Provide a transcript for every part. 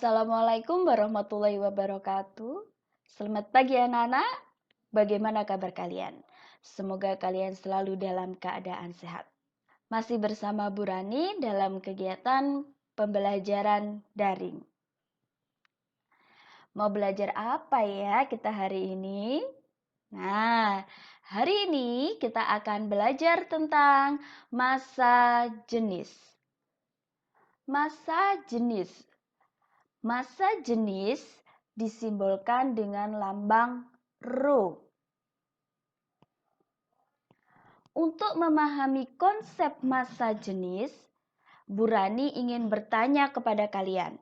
Assalamualaikum warahmatullahi wabarakatuh. Selamat pagi anak-anak. Bagaimana kabar kalian? Semoga kalian selalu dalam keadaan sehat. Masih bersama Bu Rani dalam kegiatan pembelajaran daring. Mau belajar apa ya kita hari ini? Nah, hari ini kita akan belajar tentang masa jenis. Masa jenis. Masa jenis disimbolkan dengan lambang rho. Untuk memahami konsep masa jenis, Bu Rani ingin bertanya kepada kalian.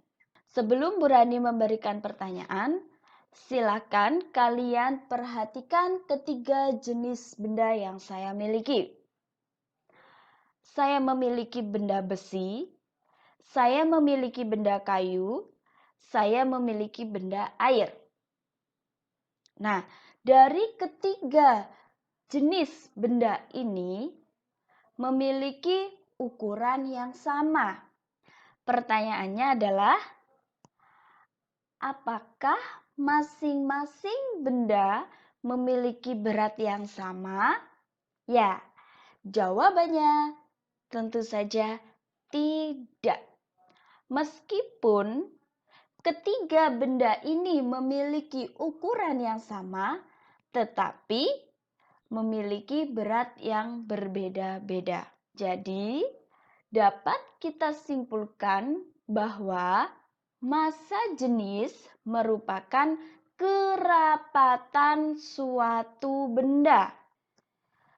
Sebelum Bu Rani memberikan pertanyaan, silakan kalian perhatikan ketiga jenis benda yang saya miliki. Saya memiliki benda besi, saya memiliki benda kayu, saya memiliki benda air. Nah, dari ketiga jenis benda ini memiliki ukuran yang sama. Pertanyaannya adalah, apakah masing-masing benda memiliki berat yang sama? Ya, jawabannya tentu saja tidak. Meskipun ketiga benda ini memiliki ukuran yang sama, tetapi memiliki berat yang berbeda-beda. Jadi, dapat kita simpulkan bahwa massa jenis merupakan kerapatan suatu benda.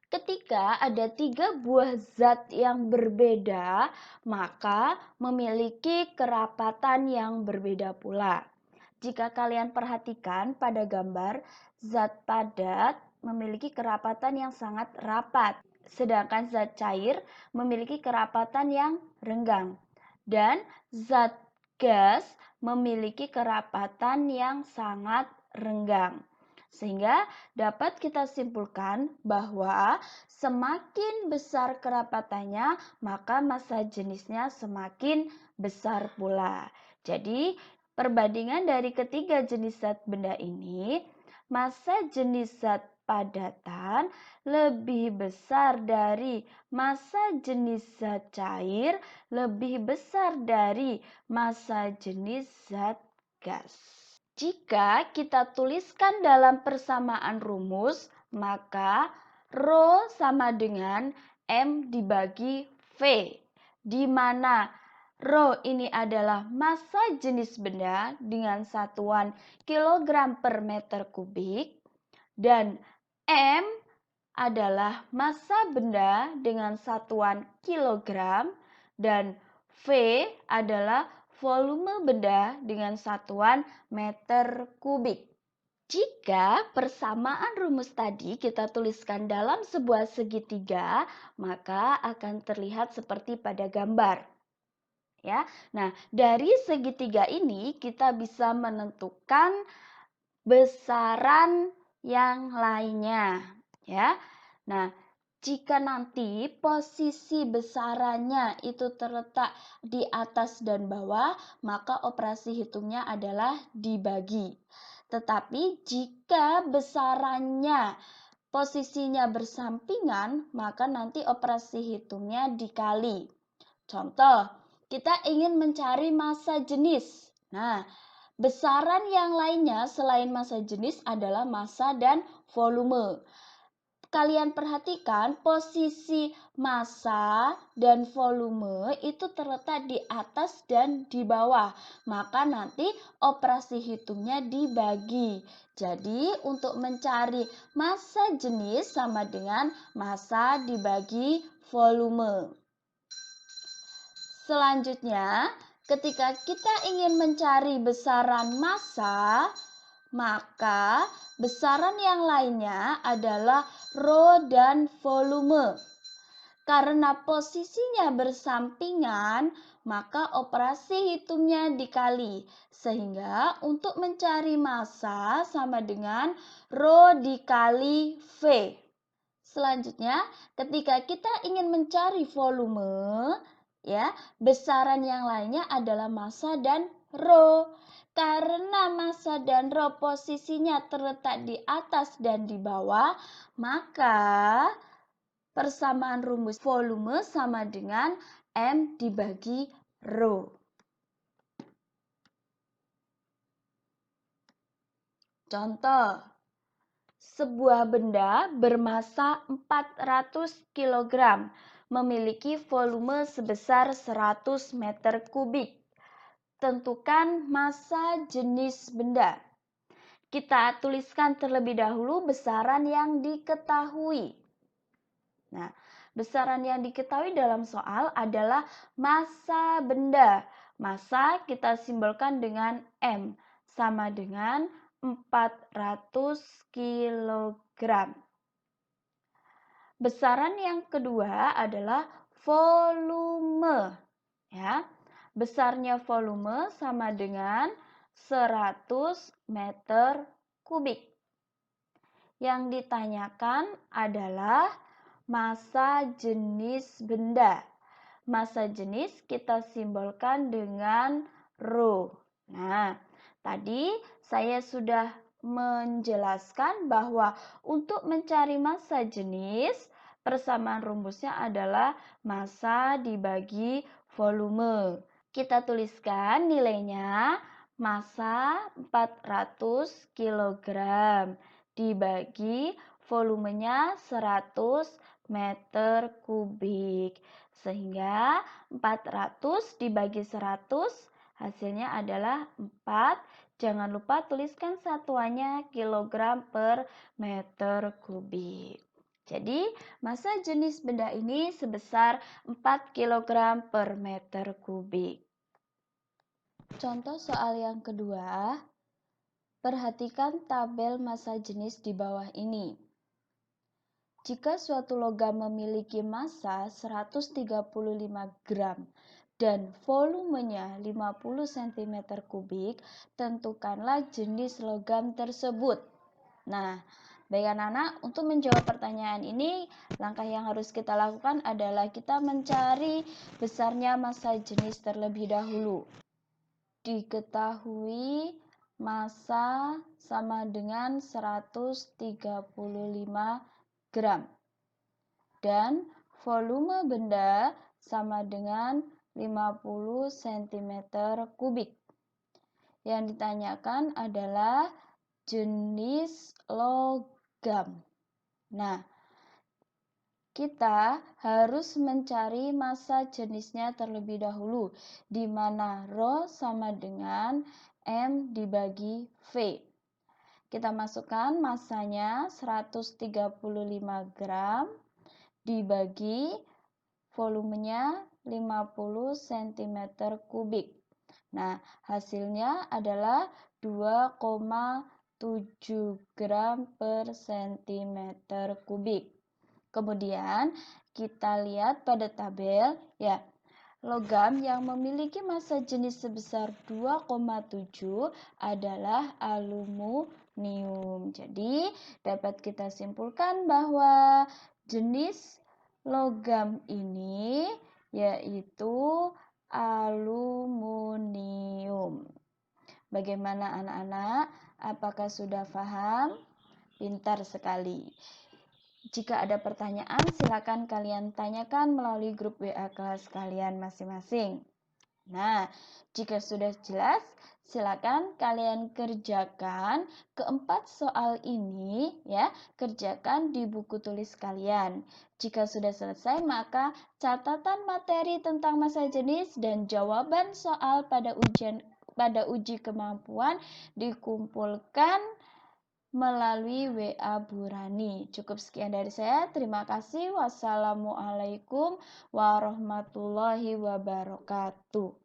Ketika ada tiga buah zat yang berbeda, maka memiliki kerapatan yang berbeda pula. Jika kalian perhatikan pada gambar, zat padat memiliki kerapatan yang sangat rapat, sedangkan zat cair memiliki kerapatan yang renggang. Dan zat gas memiliki kerapatan yang sangat renggang. Sehingga dapat kita simpulkan bahwa semakin besar kerapatannya, maka massa jenisnya semakin besar pula. Jadi, perbandingan dari ketiga jenis zat benda ini, massa jenis zat padatan lebih besar dari massa jenis zat cair, lebih besar dari massa jenis zat gas. Jika kita tuliskan dalam persamaan rumus, maka Rho sama dengan M dibagi V, di mana Rho ini adalah massa jenis benda dengan satuan kilogram per meter kubik, dan M adalah massa benda dengan satuan kilogram, dan V adalah volume benda dengan satuan meter kubik. Jika persamaan rumus tadi kita tuliskan dalam sebuah segitiga, maka akan terlihat seperti pada gambar. Ya. Nah, dari segitiga ini kita bisa menentukan besaran yang lainnya, ya. Nah, jika nanti posisi besarannya itu terletak di atas dan bawah, maka operasi hitungnya adalah dibagi. Tetapi jika besarannya posisinya bersampingan, maka nanti operasi hitungnya dikali. Contoh, kita ingin mencari massa jenis. Nah, besaran yang lainnya selain massa jenis adalah massa dan volume. Kalian perhatikan posisi massa dan volume itu terletak di atas dan di bawah. Maka nanti operasi hitungnya dibagi. Jadi untuk mencari massa jenis sama dengan massa dibagi volume. Selanjutnya, ketika kita ingin mencari besaran massa, maka besaran yang lainnya adalah Rho dan volume. Karena posisinya bersampingan, maka operasi hitungnya dikali. Sehingga untuk mencari massa sama dengan Rho dikali V. Selanjutnya, ketika kita ingin mencari volume, ya, besaran yang lainnya adalah massa dan Rho. Karena massa dan Rho posisinya terletak di atas dan di bawah, maka persamaan rumus volume sama dengan M dibagi Rho. Contoh, sebuah benda bermassa 400 kg memiliki volume sebesar 100 meter kubik. Tentukan massa jenis benda. Kita tuliskan terlebih dahulu besaran yang diketahui. Nah, besaran yang diketahui dalam soal adalah massa benda. Massa kita simbolkan dengan M, sama dengan 400 kg. Besaran yang kedua adalah volume. Ya, besarnya volume sama dengan 100 meter kubik. Yang ditanyakan adalah massa jenis benda. Massa jenis kita simbolkan dengan Rho. Nah, tadi saya sudah menjelaskan bahwa untuk mencari massa jenis, persamaan rumusnya adalah massa dibagi volume. Kita tuliskan nilainya massa 400 kg dibagi volumenya 100 meter kubik. Sehingga 400 dibagi 100 hasilnya adalah 4. Jangan lupa tuliskan satuannya kilogram per meter kubik. Jadi, massa jenis benda ini sebesar 4 kg per meter kubik. Contoh soal yang kedua, perhatikan tabel massa jenis di bawah ini. Jika suatu logam memiliki massa 135 gram dan volumenya 50 cm kubik, tentukanlah jenis logam tersebut. Nah, baik anak-anak, untuk menjawab pertanyaan ini, langkah yang harus kita lakukan adalah kita mencari besarnya massa jenis terlebih dahulu. Diketahui massa sama dengan 135 gram dan volume benda sama dengan 50 cm kubik. Yang ditanyakan adalah jenis logam. Nah, kita harus mencari massa jenisnya terlebih dahulu, di mana Rho sama dengan M dibagi V. Kita masukkan massanya 135 gram dibagi volumenya 50 cm kubik. Nah, hasilnya adalah 2,7 gram per cm kubik. Kemudian kita lihat pada tabel, ya, logam yang memiliki massa jenis sebesar 2,7 adalah aluminium. Jadi dapat kita simpulkan bahwa jenis logam ini yaitu aluminium. Bagaimana anak-anak? Apakah sudah paham? Pintar sekali. Jika ada pertanyaan, silakan kalian tanyakan melalui grup WA kelas kalian masing-masing. Nah, jika sudah jelas, silakan kalian kerjakan keempat soal ini, ya, kerjakan di buku tulis kalian. Jika sudah selesai, maka catatan materi tentang massa jenis dan jawaban soal pada uji kemampuan dikumpulkan melalui WA Bu Rani. Cukup sekian dari saya. Terima kasih. Wassalamualaikum warahmatullahi wabarakatuh.